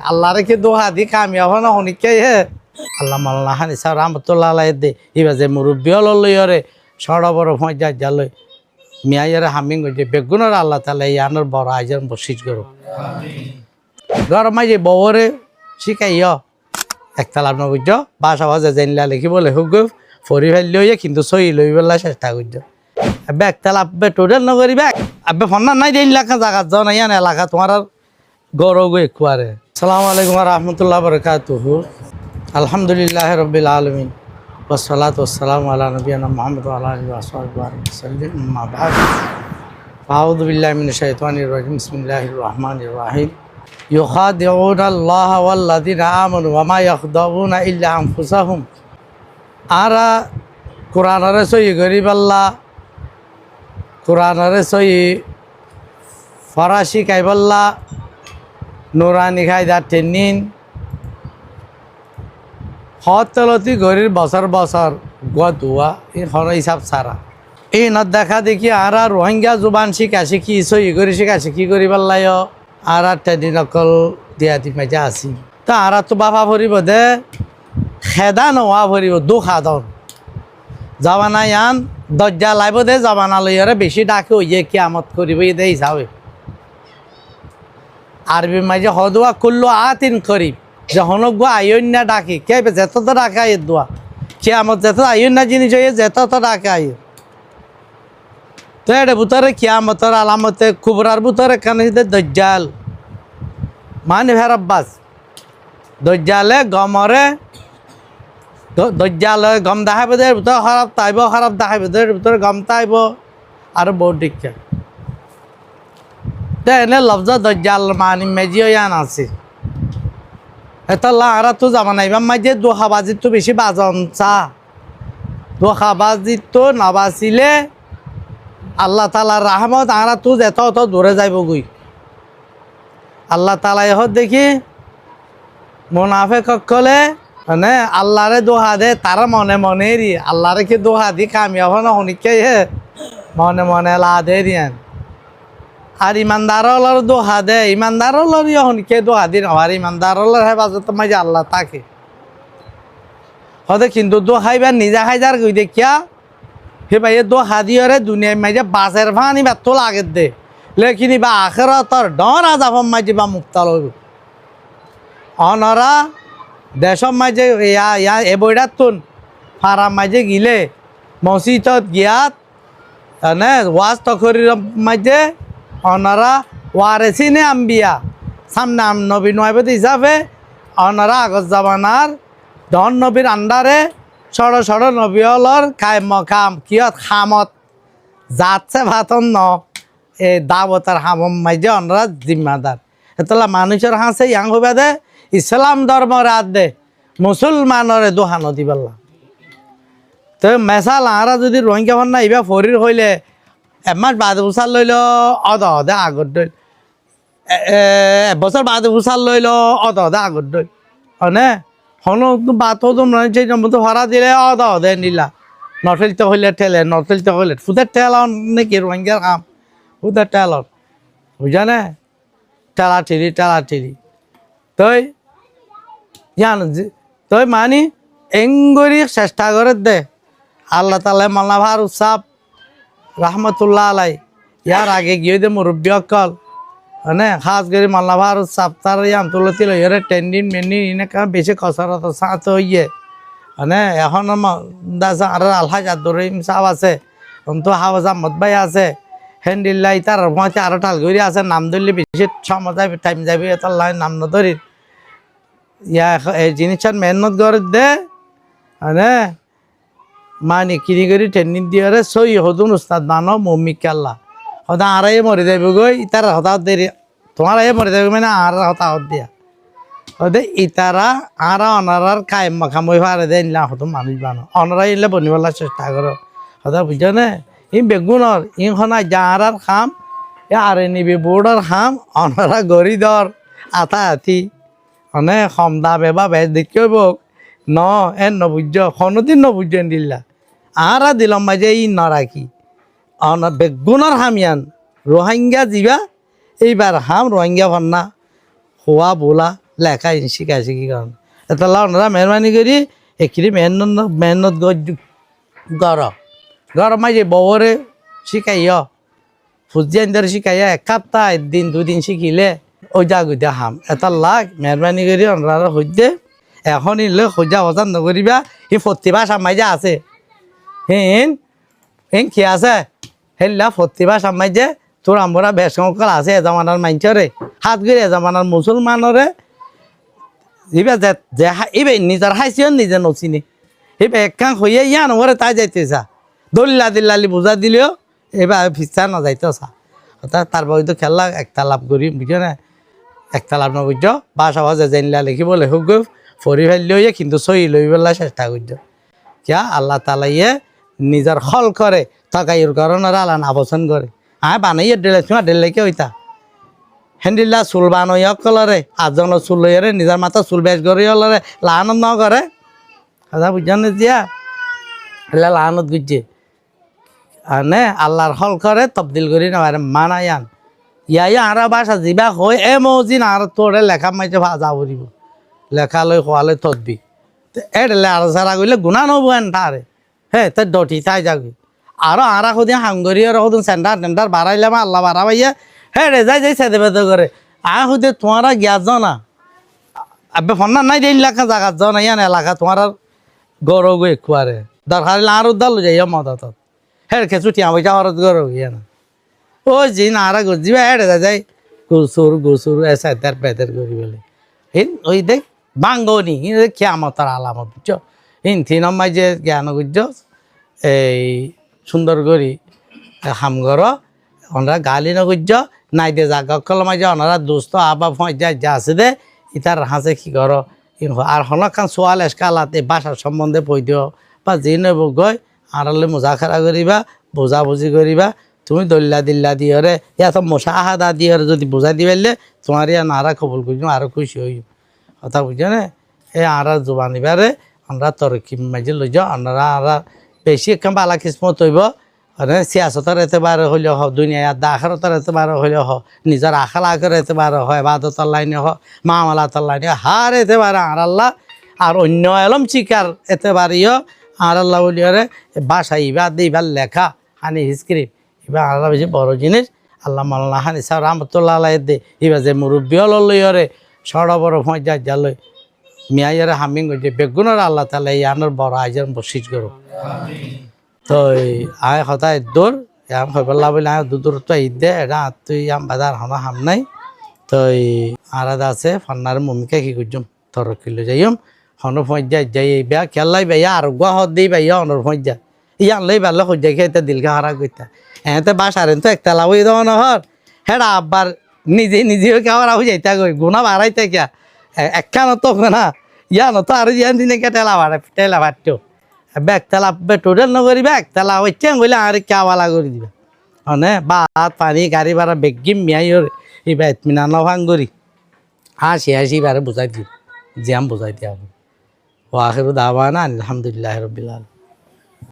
আল্লাহ রেখে দোহা দি কামিয়াব না অনেকে হে আল্লাহ মাল্লা হানি সাহ রহমতুল্লাহ আলাই দে এবার যে মুরব্বী লইরে সড় বড় ফঁজা জালই মিয়াইয়ারে হামিং যে বেগুনের আল্লাহ তালা ইয়ানোর বড় আইজার বসিজ করো গরমাই যে বউরে শিখাইয় একতাল আপনার বুঝছ বাসা বাজা জানলা লিখি বলে হুক ফরি ফেললে কিন্তু সই লই বেলা চেষ্টা করছ আবে একতাল আব্বে টোটাল নগরি ব্যাগ আব্বে ফন্না নাই দিন এলাকা জায়গা যাও না ইয়ান এলাকা তোমার আর গরগ একুয়ারে আসসালামু আলাইকুম রহমতুল্লাহ বরকাতুহু আলহামদুলিল্লাহ রব্বিল আলমিন والصلاة والسلام على نبينا محمد وعلى آله وصحبه وسلم أما بعد أعوذ بالله من الشيطان الرجيم بسم الله الرحمن الرحيم يخادعون الله والذين آمنوا وما يخدعون إلا أنفسهم আরা কোরআনরে সই গরিব আল্লাহ কোরআনরে সই ফরাসি কাইবাল্লা নুরানি খাইদার টেনিন হতলতি গরির বছর বছর গুয়া এখন হিসাব সারা এই ন দেখা দেখি আর রোহিঙ্গা জুবান শিখা শিখি সই করি শিখা শিখি করি পাল্লাই আর ট্রেনিন অকল দিয়া দি মাইজা আছি তা আর তো বাবা ভরিব দে খেদা নোয়া ভরিব দুখাদন যাবানা ইয়ান দরজা লাইব দে যাবানা লইয়ারে বেশি ডাকে ওইয়ে কিয়ামত করিব দে হিসাবে আরবি মাইজে হদুয়া কুল্লু আতিন করিব যখন গো আয়ন্যা ডাকি কে যেত তো ডাকা আয়ের দোয়া কে আমার যেত আয়ন্যা জিনিস হয়ে যেত তো ডাকা আয় তো এটা ভিতরে কিয়ামতর আলামতে কুবরার ভিতরে কানে দজ্জাল মানে ফেরাব্বাস দজ্জালে গমরে দজ্জালে গম দেখাইব দের ভিতরে খারাপ দেখাইব দের ভিতরে গম তাইব আর বহুত দীক্ষা তো এনে লফজ দজ্জাল মানে মেজিও ইয়ান আছে এতলা আর তো যাবা নাইবা মাঝে দোহাবাজি তো বেশি বাজন চা দোহাবাজি তো নাবাচিলে আল্লাহ তালার রাহমত আর তো যেত অত দূরে যাইব গই আল্লাহ তালা এহত দেখি মুনাফে কলে মানে আল্লাহরে দোহা দে তারা মনে মনে রি আল্লাহরে কি দোহা দি কামিয়াব না অনেকে হে মনে মনে লা দে রিয়ান আর ইমানদারলার দোহা দে ইমানদারলার ইহনকে দোহা দিন আর ইমানদারলার হেফাজত মাঝে আল্লাহ তাকে হতে কিন্তু দোহাইবার নিজা খাইজার কই দেখিয়া হে ভাই দোহা দিয়রে দুনিয়ায় মাঝে বাসের ভানি বা তো লাগে দে লেকিনি বা আখেরাতর ডর আজাফম মাঝে বা মুক্তাল হইব অনরা দেশম মাঝে ইয়া এ বইটার তুন ফারাম মাঝে গিলে মসজিদত গিয়াত মানে ওয়াজ তখরির মাঝে অনারা ওয়ারেসিনে আম্বিয়া সামনে নবী নয়বত হিসাবে অনারা আগত জামানার ধন নবীর আন্ডারে সড় সড় নবী হলর কায়ম কাম কিয়ত খামত যাচ্ছে ভাতন ন এই দাবতার হামম মাইজে অনারা জিম্মাদার এতলা মানুষের হাসে ইয়াং হইবা দে ইসলাম ধর্ম রাত দে মুসলমানরে দোহানো দিবাল্লা তো মেসাল আরা যদি রোহিঙ্গা না ইবা ফরির হইলে এমাস বাদে উচাল লইল অদে আগত দইল এবছর বাদে উচাল লইল অদে আগত দইল হনে হন বাতো তোমরা সেই নম্বর ভাড়া দিলে অদে নিলা নঠেলতে হইলে ঠেলে নঠেলতে হইলে ফুদের ঠেলন নাকি রোহিঙ্গার কাম ফুদের ঠেলন বুঝা নে ঠেলা ঠেলি তই জান তই মানি এঙ্গরি চেষ্টা করে দে আল্লাহ তালা মাল্লা ভার উৎসাব রহমতুল্লাহ আলাই ইয়ার আগে গিয়ে দে মুরব্বী অকল মানে খাস করে মাল্লা ভার উৎসাব তার ইয়ান তুলতি লইরে টেন্ডিন মেন্ডিন ইনে কারণ বেশি কসরত সাঁত হইয়ে মানে এখন দাসা আর আলহাজ আব্দুর সাহ আছে তো হাওয়াজ আহমদ ভাই আছে হেন্ডিল্লাই তার মধ্যে আরো ঠালগুড়ি আছে নাম ধরলে বেশি সময় যাবে টাইম যাবে এত নাম ন ধরি ইয়া এই জিনিসটার মেহনত করে দে মানে মানে কিনি করে ট্রেনিং দিয়ে সই হদুন উস্তাদ মানো মম্মিক আল্লাহ হদা আড়াই মরে যাবে গই ইতার হতাহত দেরি তোমার আই মরে যাবে মানে আর হতাহত দিয়া হদে ইতারা আর অনারার কায়েম মাখাম ওই ভাড়ে দেয় নিলাম হতো মানুষ বানো অনারা ইলে বনিবলার চেষ্টা করো হদা বুঝছো নে ই বেগুনর ইখনা যার খাম আর নিবি বোর্ডর খাম অনারা গড়ি দর আতা আতি অনে কম দামে বা বেশ দেখিব ন এন নবুজ্জ কোনোদিন নবুজ্জ দিল্লা আরা দিলাম মাঝে ই নরাকি বেগুনের হামিয়ান রোহিঙ্গা যিবা এইবার হাম রোহিঙ্গা ভান্না হওয়া বোলা লেখা শিখাইছে কি কারণ এটা ওনারা মেহরবানি করি একটি মেহনত গরম মাঝে বউরে শিখাইও ফুজিয়ান ধরে শিখাইয়া এক সপ্তাহ একদিন দুদিন শিখিলে ওই জাগুদা হাম এটা লাগ মেহরবানি করি ওনারা হইতে এখন ইলে খোঁজা অজান নকরিবা ই প্রতিভা সামাইজা আছে হেন হেন কি আছে হেল্লা প্রতিভা সামাইজে তোর আমরা বেসংকল আছে এজামানার মাইনচরে হাত গিয়ে এজামানার মুসলমানরে এবার যে এবার নিজের হাইছিও নিজে নচিনি এবার একখান হইয়া ইয়ান ওরে তাই যাইতেছা দল্লা দিল্লালি বুঝা দিলেও এবার ফিসা না যাইতেছা অর্থাৎ তার বই তো খেলা একটা লাভ করি বুঝো না একটা লাভ না বুঝছো বাসা বাজে জানলা লিখিব লেখক ফরি ফেললেও কিন্তু সহি লই পেলা চেষ্টা করছো কিয়া আল্লাহ তালা ইয়ে নিজের হল করে তকাইর কারণের আল্লাহ আবচন করে বানাইয়ে ডেলেকে হইতা হেন্ডিল্লা চুল বানই কলরে আজন চুল লইরে নিজের মাথা চুল বেশ করে হলরে লাহানত ন করে কথা বুঝছেন দিয়া এলা লাহানত বুঝছে নে আল্লাহর হল করে তবদিল করি না মানায়ান ইয়া আরা বাসা যা হয় এ মৌজিন আর তোরে লেখা মাইছে ভাজা করিব লেখা লই খোয়ালে তদবি এডলে আর সারা গইলে গুণা নব তারে হে তার ডটি তাই যাবি আরো আরা খুদিন হাঙ্গরি আর খুদিন সেন্টার টেন্টার বাড়াইলাম আল্লাহ বাড়া ভাইয়া হে রে যাই যাই সেদে বেদে করে খুদে তোমারা গিয়া যাও না আবে ফন্না নাই দেন এলাকা জায়গা যাও না ইয়ান এলাকা তোমার গরো গো একুয়ারে দরকার আর উদ্দাল যাইয়া মদত হে খেছুটি আমি যাওয়ার গরো ইয়া না ও জি না আর গজিবা হেডে যাই গুসুর এসা তার পেতের করি বলে ওই দেখ বাঙ্গনি কেয়ামতার আলামত বুঝছো থিন মাঝে জ্ঞান বুঝছ এই সুন্দর করি হামগর ওনারা গালি নগুজ্জ নাই দে জাগা কল মাঝে ওনারা দোস্ত আবা ফজা যা আছে দে ইতার হাসে কি কর আর হনখান সোয়াল এসকালাতে ভাষার সম্বন্ধে পই দিও বা যি নব গই আড়ালে মোজাখারা করিবা বুঝাবুঝি করিবা তুমি দল্লা দিল্লা দিয়রে ইয়াত মশা আহাদা দিয়রে যদি বুঝাই দিবেলে তোমার ইয়া নারা কবুল করিম আরো খুশি হই কথা বুঝছো না এই আর জোবানিবারে আমরা তরকি মাঝে লই যাও আমরা আর বেশি একখান বালা কিসমত হইব মানে সিয়াসতের এতেবারে হইলে হ দুনিয়া আখেরাতের এতেবারে হইলে হ নিজের আখলাকের এতেবারে হয় বাদতার লাইনে হ মামালাতার লাইনে হার এতেবারে আর আল্লাহ আর অন্য এলম চিকার এতেবারেও আর আল্লাহ বলিয়ারে বাসা ইবা দিবার লেখা হানি স্ক্রিপ্ট এবার আল্লাহ বেশি বড় জিনিস আল্লাহ মাল্লা হানি সাহ রহমতুল্লাহ আল্লাহ দে এবার যে মুরব্বী লইয়রে সড় বড় ফজা জালই মিয়াইয়ারে হামিং যে বেগুনের আল্লাহ তালা ইয়ানোর বড় আইজার বসিজ করো তো আয় হতায় দূর ইয়াম হইবল্লা বলে আয় দূর তো ঈদ দে এটা তুই ইয়াম বাজার হনা হাম নাই তো আলাদা আছে ফান্নার মমিকে কি করছুম তর কিলো যাইম হন ফজা যাই বেয়া খেলাই বেয়া আর গুয়া হত দিই বেয়া হনর ফজা ইয়ান লই বেলা সজ্জা খেয়ে দিলকে হারা করতা এতে বাসারেন তো একটা লাভ দেওয়া নহর হেডা আব্বার নিজেও কেমন আহ যাইতা গই গুণা বাড়াইতে কিয়া একখান তো না ইয়ানো তো আর ইয়ান দিনে কে টেলা ভাট্টো ব্যাগ তেলা টোটাল নকরিবা একতলা হচ্ছে বলে আর কেওয়ালা করে দিবা হনে ভাত পানি গাড়ি ভাড়া বেগিম মিয়াইর এবার এতমিনা নভাং করি হাসি এবারে বুঝাই দিই জিয়াম বুঝাই দিয়া ও আখের দাওয়ানা আলহামদুলিল্লাহ রবিল আলামিন।